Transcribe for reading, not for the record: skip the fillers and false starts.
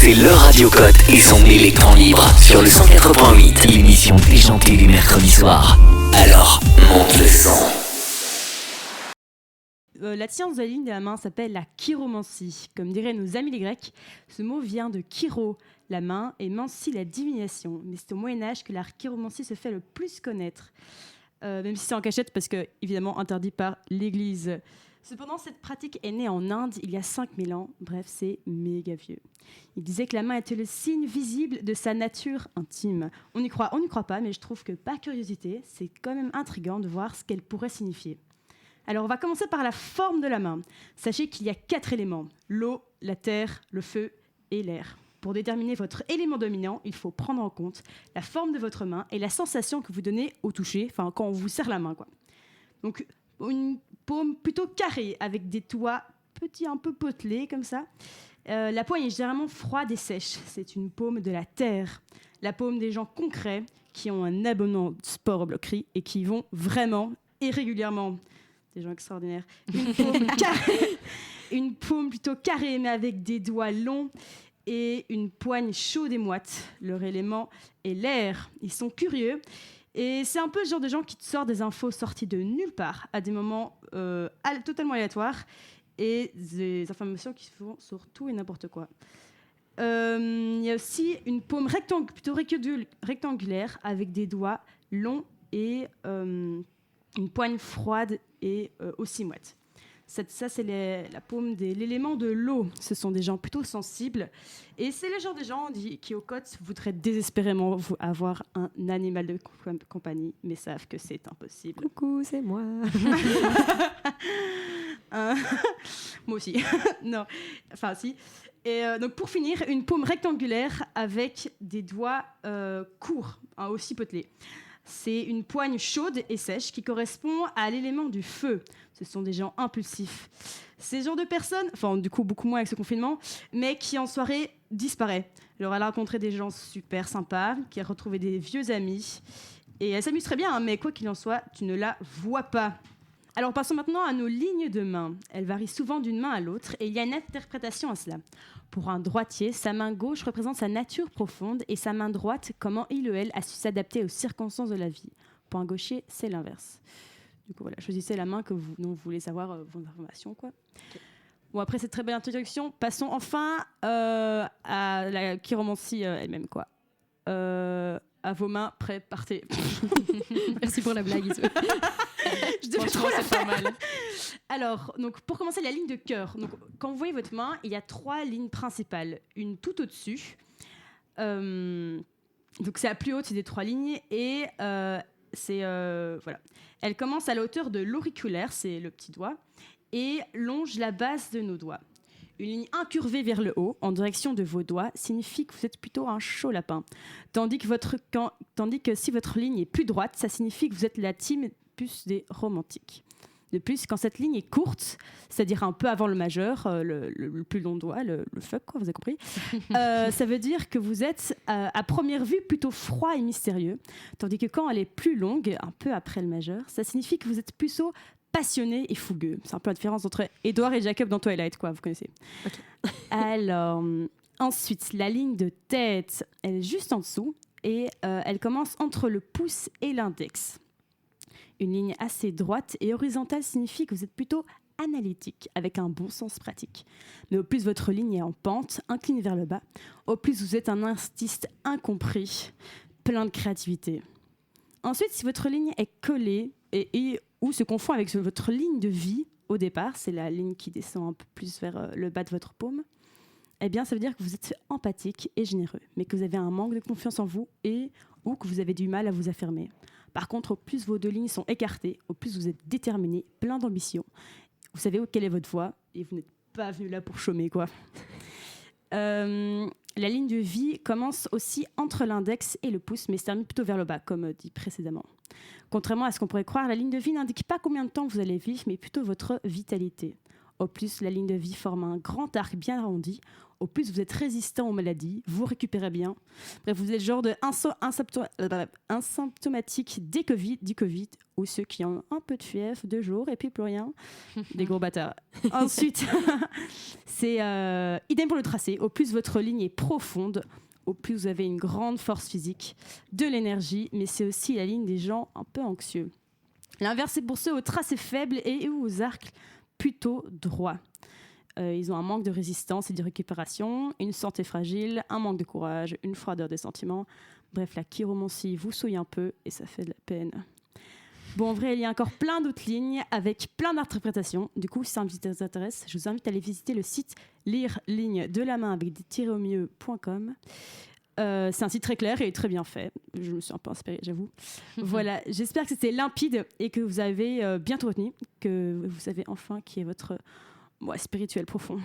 C'est le Radio Cote et son électron libre sur le 104.8, l'émission déjantée du mercredi soir. Alors, monte le son. La science de la ligne de la main s'appelle la chiromancie. Comme diraient nos amis les Grecs, ce mot vient de chiro, la main, et mancie, la divination. Mais c'est au Moyen-Âge que la chiromancie se fait le plus connaître. Même si c'est en cachette, parce que, évidemment, interdit par l'Église. Cependant, cette pratique est née en Inde il y a 5000 ans. Bref, c'est méga vieux. Il disait que la main était le signe visible de sa nature intime. On y croit pas, mais je trouve que, par curiosité, c'est quand même intriguant de voir ce qu'elle pourrait signifier. Alors, on va commencer par la forme de la main. Sachez qu'il y a 4 éléments. L'eau, la terre, le feu et l'air. Pour déterminer votre élément dominant, il faut prendre en compte la forme de votre main et la sensation que vous donnez au toucher, enfin quand on vous serre la main, quoi. Donc, une paume plutôt carrée, avec des doigts petits, un peu potelés, comme ça. La poigne est généralement froide et sèche. C'est une paume de la terre. La paume des gens concrets qui ont un abonnement de sport au bloquerie et qui vont vraiment et régulièrement. Des gens extraordinaires. Une paume plutôt carrée, mais avec des doigts longs et une poigne chaude et moite. Leur élément est l'air. Ils sont curieux. Et c'est un peu le genre de gens qui te sortent des infos sorties de nulle part, à des moments totalement aléatoires, et des informations qui se font sur tout et n'importe quoi. Il y a aussi une paume plutôt rectangulaire, avec des doigts longs et une poigne froide et aussi moite. Ça, c'est la paume de l'élément de l'eau. Ce sont des gens plutôt sensibles. Et c'est le genre de gens qui, au côtes, voudraient désespérément avoir un animal de compagnie, mais savent que c'est impossible. Coucou, c'est moi. Moi aussi. Non. Enfin, si. Et donc, pour finir, une paume rectangulaire avec des doigts courts, aussi potelés. C'est une poigne chaude et sèche qui correspond à l'élément du feu. Ce sont des gens impulsifs. Ces genres de personnes, enfin du coup beaucoup moins avec ce confinement, mais qui en soirée disparaît. Alors elle a rencontré des gens super sympas, qui a retrouvé des vieux amis, et elle s'amuse très bien, mais quoi qu'il en soit, tu ne la vois pas. Alors passons maintenant à nos lignes de main. Elles varient souvent d'une main à l'autre, et il y a une interprétation à cela. Pour un droitier, sa main gauche représente sa nature profonde et sa main droite, comment il ou elle a su s'adapter aux circonstances de la vie. Pour un gaucher, c'est l'inverse. Du coup, voilà, choisissez la main dont vous voulez savoir vos informations, quoi. Okay. Bon, après cette très belle introduction, passons enfin à la chiromancie elle-même, quoi. À vos mains, prêts, partez. Merci pour la blague, Iso. Je devais trop la faire. Pas mal. Alors, donc, pour commencer, la ligne de cœur. Donc, quand vous voyez votre main, il y a 3 lignes principales. Une tout au-dessus. Donc, c'est la plus haute des 3 lignes. Et voilà. Elle commence à la hauteur de l'auriculaire, c'est le petit doigt, et longe la base de nos doigts. Une ligne incurvée vers le haut, en direction de vos doigts, signifie que vous êtes plutôt un chaud lapin. Tandis que si votre ligne est plus droite, ça signifie que vous êtes la team plus des romantiques. De plus, quand cette ligne est courte, c'est-à-dire un peu avant le majeur, le plus long doigt, le fuck, quoi, vous avez compris, ça veut dire que vous êtes, à première vue, plutôt froid et mystérieux. Tandis que quand elle est plus longue, un peu après le majeur, ça signifie que vous êtes plutôt passionné et fougueux. C'est un peu la différence entre Edward et Jacob dans Twilight, quoi, vous connaissez. Okay. Alors, ensuite, la ligne de tête, elle est juste en dessous et elle commence entre le pouce et l'index. Une ligne assez droite et horizontale signifie que vous êtes plutôt analytique, avec un bon sens pratique. Mais au plus votre ligne est en pente, inclinée vers le bas, au plus vous êtes un artiste incompris, plein de créativité. Ensuite, si votre ligne est collée ou se confond avec votre ligne de vie au départ, c'est la ligne qui descend un peu plus vers le bas de votre paume, eh bien, ça veut dire que vous êtes empathique et généreux, mais que vous avez un manque de confiance en vous ou que vous avez du mal à vous affirmer. Par contre, au plus vos 2 lignes sont écartées, au plus vous êtes déterminé, plein d'ambition. Vous savez quelle est votre voie et vous n'êtes pas venu là pour chômer, quoi. La ligne de vie commence aussi entre l'index et le pouce, mais se termine plutôt vers le bas, comme dit précédemment. Contrairement à ce qu'on pourrait croire, la ligne de vie n'indique pas combien de temps vous allez vivre, mais plutôt votre vitalité. Au plus, la ligne de vie forme un grand arc bien arrondi. Au plus, vous êtes résistant aux maladies, vous récupérez bien. Bref, vous êtes genre de asymptomatique du Covid, ou ceux qui ont un peu de fièvre 2 jours et puis plus rien. Des gros bâtards. Ensuite, c'est idem pour le tracé. Au plus, votre ligne est profonde, au plus vous avez une grande force physique, de l'énergie, mais c'est aussi la ligne des gens un peu anxieux. L'inverse, c'est pour ceux au tracé faible et aux arcs plutôt droits. Ils ont un manque de résistance et de récupération, une santé fragile, un manque de courage, une froideur des sentiments. Bref, la chiromancie vous souille un peu et ça fait de la peine. Bon, en vrai, il y a encore plein d'autres lignes avec plein d'interprétations. Du coup, si ça vous intéresse, je vous invite à aller visiter le site lire ligne de la main avec des tirés au mieux.com. C'est un site très clair et très bien fait. Je me suis un peu inspirée, j'avoue. Voilà, j'espère que c'était limpide et que vous avez bien tout retenu, que vous savez enfin qui est votre spirituel profond.